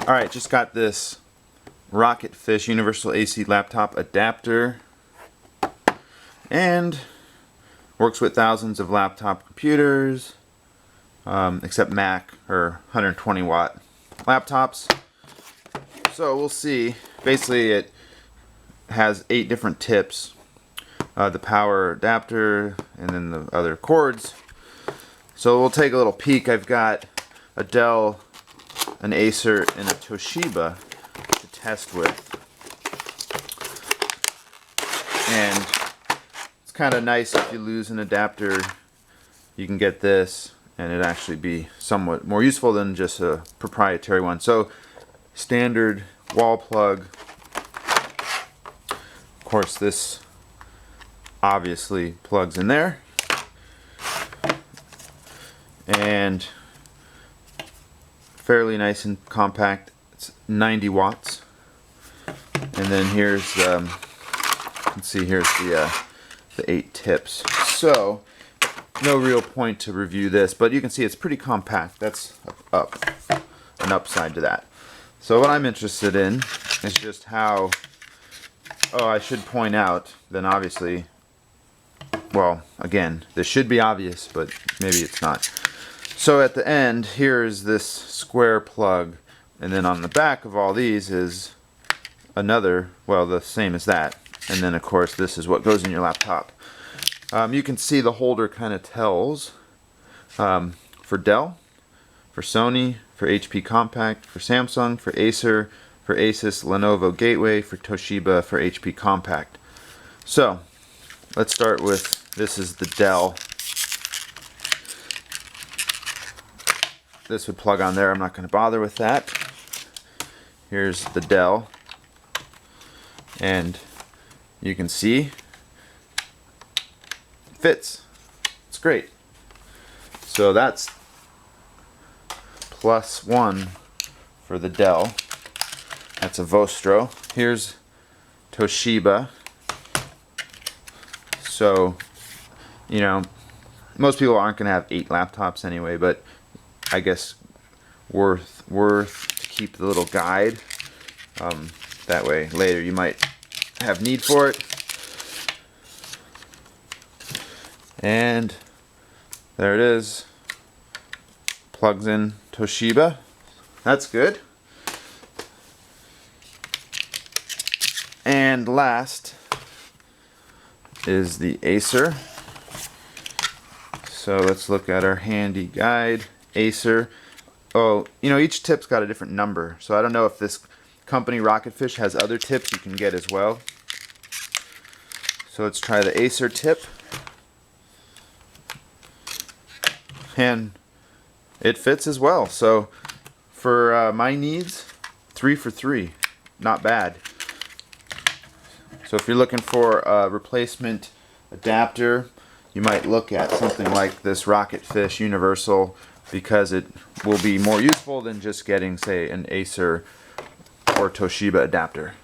Alright, just got this Rocketfish universal AC laptop adapter, and works with thousands of laptop computers, except Mac or 120 watt laptops. So we'll see. Basically it has 8 different tips, the power adapter and then the other cords. So we'll take a little peek. I've got a Dell, an Acer, and a Toshiba to test with. And it's kind of nice if you lose an adapter, you can get this and it actually be somewhat more useful than just a proprietary one. So standard wall plug. Of course this obviously plugs in there. And fairly nice and compact. It's 90 watts. And then here's you can see here's the 8 tips. So no real point to review this, but you can see it's pretty compact. That's an upside to that. So what I'm interested in is just how, I should point out, then obviously, well, again, this should be obvious, but maybe it's not. So at the end, here is this square plug, and then on the back of all these is another, well, the same as that. And then, of course, this is what goes in your laptop. You can see the holder kind of tells for Dell, for Sony, for HP Compact, for Samsung, for Acer, for Asus, Lenovo Gateway, for Toshiba, for HP Compact. So let's start with, this is the Dell. This would plug on there. I'm not going to bother with that. Here's the Dell, and you can see it fits. It's great. So that's +1 for the Dell. That's a Vostro. Here's Toshiba. So, you know, most people aren't going to have 8 laptops anyway, but I guess worth to keep the little guide. That way later you might have need for it. And there it is. Plugs in Toshiba. That's good. And last is the Acer. So let's look at our handy guide. Acer. Oh, you know, each tip's got a different number, so I don't know if this company Rocketfish has other tips you can get as well. So let's try the Acer tip, and it fits as well. So for my needs, 3 for 3, not bad. So if you're looking for a replacement adapter, you might look at something like this Rocketfish Universal, because it will be more useful than just getting, say, an Acer or Toshiba adapter.